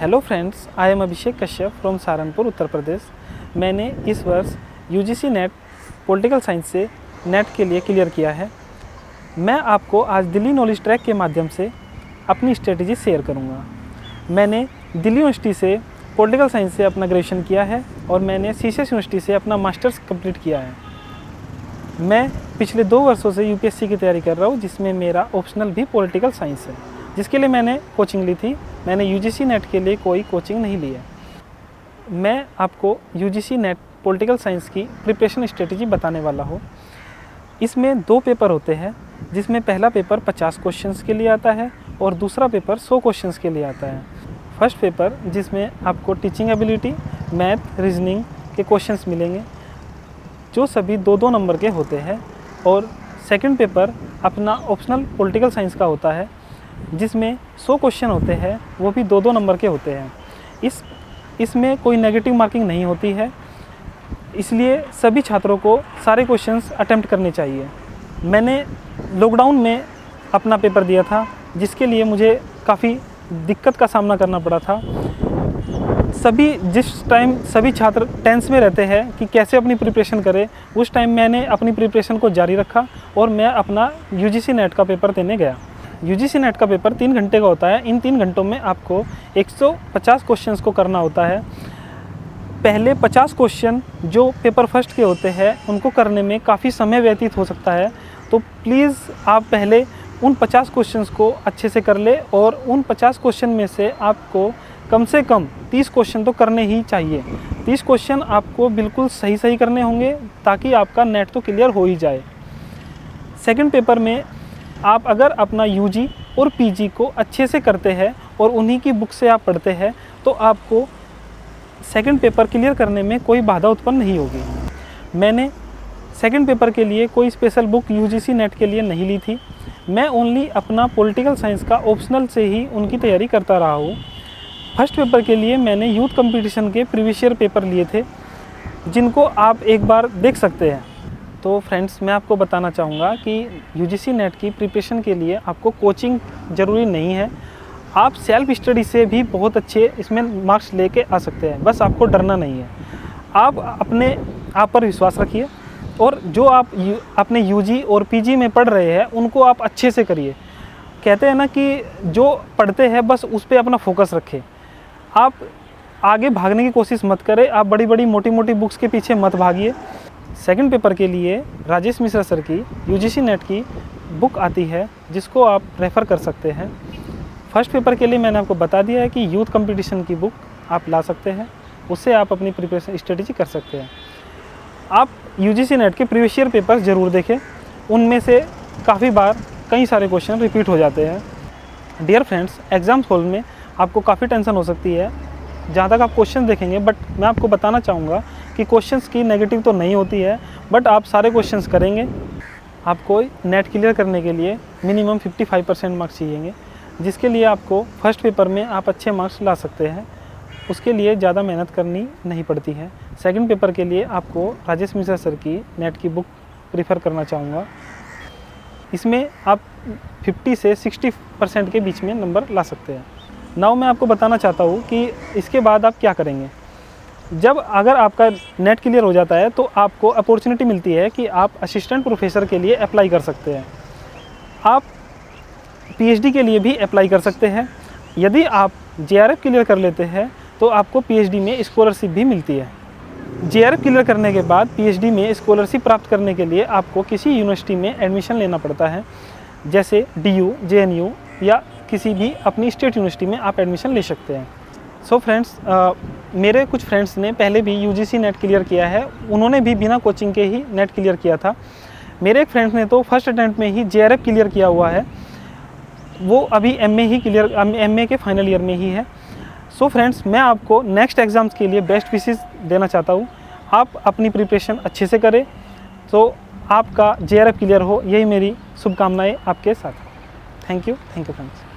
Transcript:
Hello friends, I am Abhishek Kashyap from Saharanpur, Uttar Pradesh. मैंने इस वर्ष यूजीसी नेट पॉलिटिकल साइंस से नेट के लिए क्लियर किया है। मैं आपको आज दिल्ली नॉलेज ट्रैक के माध्यम से अपनी स्ट्रेटजी शेयर करूंगा। मैंने दिल्ली यूनिवर्सिटी से पॉलिटिकल साइंस से अपना ग्रेजुएशन किया है और मैंने सीसीएस यूनिवर्सिटी से अपना मास्टर्स कंप्लीट किया है। मैं पिछले 2 वर्षों से यूपीएससी की तैयारी कर रहा हूँ, जिसमें मेरा ऑप्शनल भी पॉलिटिकल साइंस है, जिसके लिए मैंने कोचिंग ली थी। मैंने यूजीसी नेट के लिए कोई कोचिंग नहीं ली है। मैं आपको यूजीसी नेट पॉलिटिकल साइंस की प्रिपरेशन स्ट्रेटजी बताने वाला हूँ। इसमें 2 पेपर होते हैं, जिसमें पहला पेपर 50 क्वेश्चंस के लिए आता है और दूसरा पेपर 100 क्वेश्चंस के लिए आता है। फर्स्ट पेपर जिसमें आपको टीचिंग एबिलिटी, मैथ, रीजनिंग के क्वेश्चंस मिलेंगे, जो सभी 2-2 नंबर के होते हैं। और सेकंड पेपर अपना ऑप्शनल पॉलिटिकल साइंस का होता है, जिसमें 100 क्वेश्चन होते हैं, वो भी 2-2 नंबर के होते हैं। इसमें कोई नेगेटिव मार्किंग नहीं होती है, इसलिए सभी छात्रों को सारे क्वेश्चंस अटेम्प्ट करने चाहिए। मैंने लॉकडाउन में अपना पेपर दिया था, जिसके लिए मुझे काफ़ी दिक्कत का सामना करना पड़ा था। जिस टाइम सभी छात्र टेंस में रहते हैं कि कैसे अपनी प्रिपरेशन करें, उस टाइम मैंने अपनी प्रिपरेशन को जारी रखा और मैं अपना यूजीसी नेट का पेपर देने गया। यूजीसी नेट का पेपर 3 घंटे का होता है। इन 3 घंटों में आपको 150 क्वेश्चंस को करना होता है। पहले 50 क्वेश्चन जो पेपर फर्स्ट के होते हैं, उनको करने में काफ़ी समय व्यतीत हो सकता है, तो प्लीज़ आप पहले उन 50 क्वेश्चंस को अच्छे से कर ले और उन 50 क्वेश्चन में से आपको कम से कम 30 क्वेश्चन तो करने ही चाहिए। 30 क्वेश्चन आपको बिल्कुल सही करने होंगे, ताकि आपका नेट तो क्लियर हो ही जाए। सेकंड पेपर में आप अगर अपना यूजी और पीजी को अच्छे से करते हैं और उन्हीं की बुक से आप पढ़ते हैं, तो आपको सेकंड पेपर क्लियर करने में कोई बाधा उत्पन्न नहीं होगी। मैंने सेकंड पेपर के लिए कोई स्पेशल बुक यूजीसी नेट के लिए नहीं ली थी। मैं ओनली अपना पॉलिटिकल साइंस का ऑप्शनल से ही उनकी तैयारी करता रहा हूँ। फर्स्ट पेपर के लिए मैंने यूथ कंपटीशन के प्रीवियस ईयर पेपर लिए थे, जिनको आप एक बार देख सकते हैं। तो फ्रेंड्स, मैं आपको बताना चाहूँगा कि यूजीसी नेट की प्रिपरेशन के लिए आपको कोचिंग ज़रूरी नहीं है। आप सेल्फ स्टडी से भी बहुत अच्छे इसमें मार्क्स लेके आ सकते हैं, बस आपको डरना नहीं है। आप अपने आप पर विश्वास रखिए और जो आप अपने यूजी और पीजी में पढ़ रहे हैं, उनको आप अच्छे से करिए। कहते हैं ना कि जो पढ़ते हैं बस उस पर अपना फोकस रखें। आप आगे भागने की कोशिश मत करें, आप बड़ी मोटी बुक्स के पीछे मत भागिए। सेकंड पेपर के लिए राजेश मिश्रा सर की यूजीसी नेट की बुक आती है, जिसको आप रेफ़र कर सकते हैं। फर्स्ट पेपर के लिए मैंने आपको बता दिया है कि यूथ कंपटीशन की बुक आप ला सकते हैं, उससे आप अपनी प्रिपरेशन स्ट्रेटजी कर सकते हैं। आप यूजीसी नेट के प्रीवियस ईयर पेपर्स ज़रूर देखें, उनमें से काफ़ी बार कई सारे क्वेश्चन रिपीट हो जाते हैं। डियर फ्रेंड्स, एग्ज़ाम हॉल में आपको काफ़ी टेंशन हो सकती है जहाँ तक आप क्वेश्चन देखेंगे, बट मैं आपको बताना चाहूँगा कि क्वेश्चंस की नेगेटिव तो नहीं होती है, बट आप सारे क्वेश्चंस करेंगे। आपको नेट क्लियर करने के लिए मिनिमम 55% मार्क्स चाहिए, जिसके लिए आपको फर्स्ट पेपर में आप अच्छे मार्क्स ला सकते हैं। उसके लिए ज़्यादा मेहनत करनी नहीं पड़ती है। सेकंड पेपर के लिए आपको राजेश मिश्रा सर की नेट की बुक प्रीफर करना चाहूँगा। इसमें आप 50 से 60% के बीच में नंबर ला सकते हैं। नाउ मैं आपको बताना चाहता हूँ कि इसके बाद आप क्या करेंगे। अगर आपका नेट क्लियर हो जाता है, तो आपको अपॉर्चुनिटी मिलती है कि आप असिस्टेंट प्रोफेसर के लिए अप्लाई कर सकते हैं। आप पीएचडी के लिए भी अप्लाई कर सकते हैं। यदि आप जेआरएफ क्लियर कर लेते हैं, तो आपको पीएचडी में स्कॉलरशिप भी मिलती है। जेआरएफ क्लियर करने के बाद पीएचडी में स्कॉलरशिप प्राप्त करने के लिए आपको किसी यूनिवर्सिटी में एडमिशन लेना पड़ता है, जैसे डीयू, जेएनयू या किसी भी अपनी स्टेट यूनिवर्सिटी में आप एडमिशन ले सकते हैं। सो फ्रेंड्स, मेरे कुछ फ्रेंड्स ने पहले भी यूजीसी नेट क्लियर किया है, उन्होंने भी बिना कोचिंग के ही नेट क्लियर किया था। मेरे एक फ्रेंड्स ने तो फर्स्ट अटेम्प्ट में ही जेआरएफ क्लियर किया हुआ है, वो अभी एमए के फाइनल ईयर में ही है। सो फ्रेंड्स, मैं आपको नेक्स्ट एग्ज़ाम्स के लिए बेस्ट विशेस देना चाहता हूँ। आप अपनी प्रिपरेशन अच्छे से करें, तो आपका जेआरएफ क्लियर हो, यही मेरी शुभकामनाएँ आपके साथ। Thank you friends.